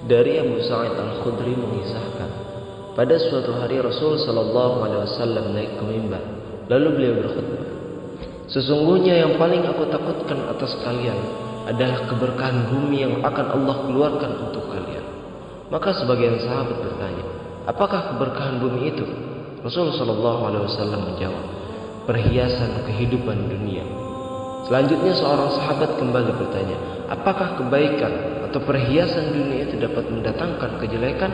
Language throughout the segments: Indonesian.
Dari Abu Sa'id Al-Khudri mengisahkan, pada suatu hari Rasul sallallahu alaihi wasallam naik ke mimbar, lalu beliau berkhutbah, "Sesungguhnya yang paling aku takutkan atas kalian adalah keberkahan bumi yang akan Allah keluarkan untuk kalian." Maka sebagian sahabat bertanya, "Apakah keberkahan bumi itu?" Rasul sallallahu alaihi wasallam menjawab, "Perhiasan kehidupan dunia." Selanjutnya seorang sahabat kembali bertanya, "Apakah kebaikan atau perhiasan dunia itu dapat mendatangkan kejelekan?"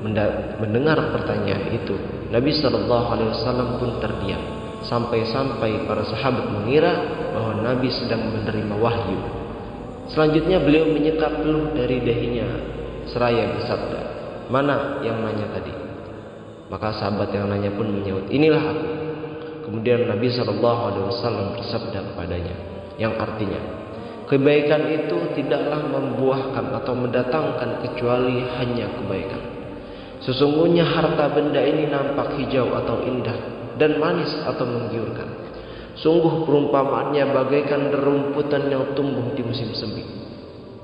Mendengar pertanyaan itu, Nabi SAW pun terdiam, sampai-sampai para sahabat mengira bahwa Nabi sedang menerima wahyu. Selanjutnya beliau menyeka peluh dari dahinya seraya bersabda, "Mana yang nanya tadi?" Maka sahabat yang nanya pun menyaut, "Inilah aku." Kemudian Nabi SAW bersabda kepadanya, yang artinya, kebaikan itu tidaklah membuahkan atau mendatangkan kecuali hanya kebaikan. Sesungguhnya harta benda ini nampak hijau atau indah dan manis atau menggiurkan. Sungguh perumpamaannya bagaikan rerumputan yang tumbuh di musim semi.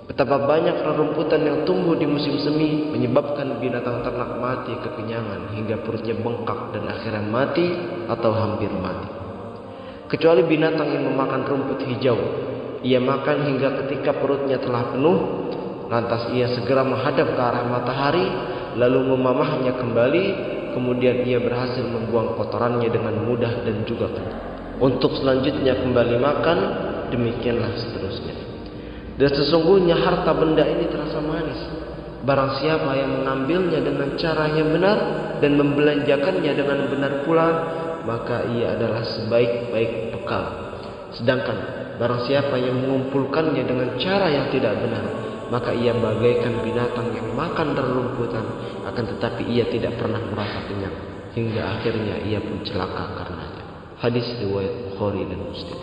Betapa banyak rerumputan yang tumbuh di musim semi menyebabkan binatang ternak mati kekenyangan hingga perutnya bengkak dan akhirnya mati atau hampir mati. Kecuali binatang yang memakan rumput hijau, ia makan hingga ketika perutnya telah penuh, lantas ia segera menghadap ke arah matahari, lalu memamahnya kembali, kemudian ia berhasil membuang kotorannya dengan mudah dan juga untuk selanjutnya kembali makan, demikianlah seterusnya. Dan sesungguhnya harta benda ini terasa manis. Barang siapa yang mengambilnya dengan cara yang benar dan membelanjakannya dengan benar pula, maka ia adalah sebaik-baik bekal. Sedangkan barang siapa yang mengumpulkannya dengan cara yang tidak benar, maka ia bagaikan binatang yang makan rerumputan, akan tetapi ia tidak pernah merasa kenyang, hingga akhirnya ia pun celaka karenanya. Hadis riwayat Bukhari dan Muslim.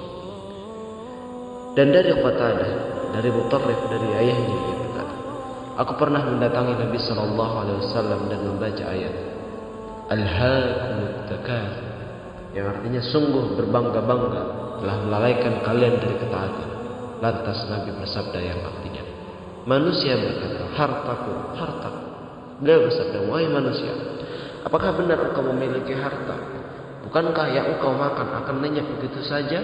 Dan dari Qatadah, dari Mutarrif, dari ayahnya, ia berkata, "Aku pernah mendatangi Nabi SAW dan membaca ayat Alhaakumut Takatsur, yang artinya sungguh berbangga-bangga telah melalaikan kalian dari ketaatan. Lantas Nabi bersabda yang artinya, manusia berkata, hartaku, hartaku. Beliau bersabda, wahai manusia, apakah benar engkau memiliki harta? Bukankah yang engkau makan akan lenyap begitu saja?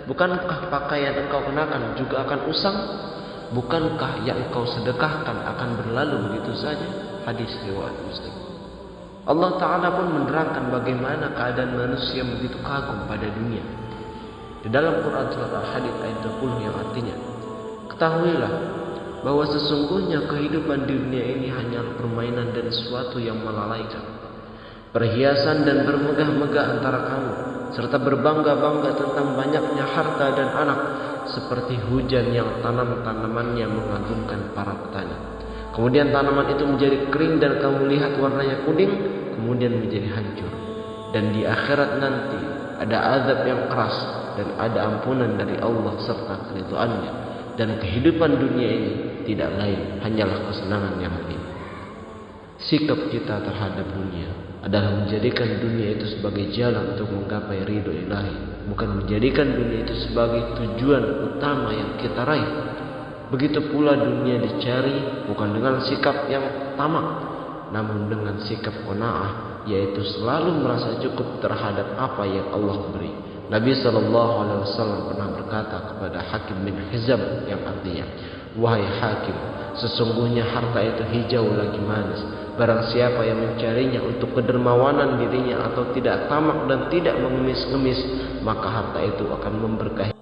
Bukankah pakaian engkau kenakan juga akan usang? Bukankah yang engkau sedekahkan akan berlalu begitu saja?" Hadis riwayat Muslim. Allah Ta'ala pun menerangkan bagaimana keadaan manusia begitu kagum pada dunia. Di dalam Quran surat Al-Hadid ayat 20 yang artinya, "Ketahuilah bahwa sesungguhnya kehidupan di dunia ini hanyalah permainan dan sesuatu yang melalaikan. Perhiasan dan bermegah-megah antara kamu, serta berbangga-bangga tentang banyaknya harta dan anak, seperti hujan yang tanamannya mengagumkan para petani. Kemudian tanaman itu menjadi kering dan kamu lihat warnanya kuning, kemudian menjadi hancur. Dan di akhirat nanti ada azab yang keras dan ada ampunan dari Allah serta keridhaannya. Dan kehidupan dunia ini tidak lain hanyalah kesenangan yang ini." Sikap kita terhadap dunia adalah menjadikan dunia itu sebagai jalan untuk menggapai ridho ilahi, bukan menjadikan dunia itu sebagai tujuan utama yang kita raih. Begitu pula dunia dicari bukan dengan sikap yang tamak, namun dengan sikap qanaah, yaitu selalu merasa cukup terhadap apa yang Allah beri. Nabi SAW pernah berkata kepada Hakim bin Hizam yang artinya, "Wahai Hakim, sesungguhnya harta itu hijau lagi manis. Barang siapa yang mencarinya untuk kedermawanan dirinya atau tidak tamak dan tidak mengemis-ngemis, maka harta itu akan memberkahi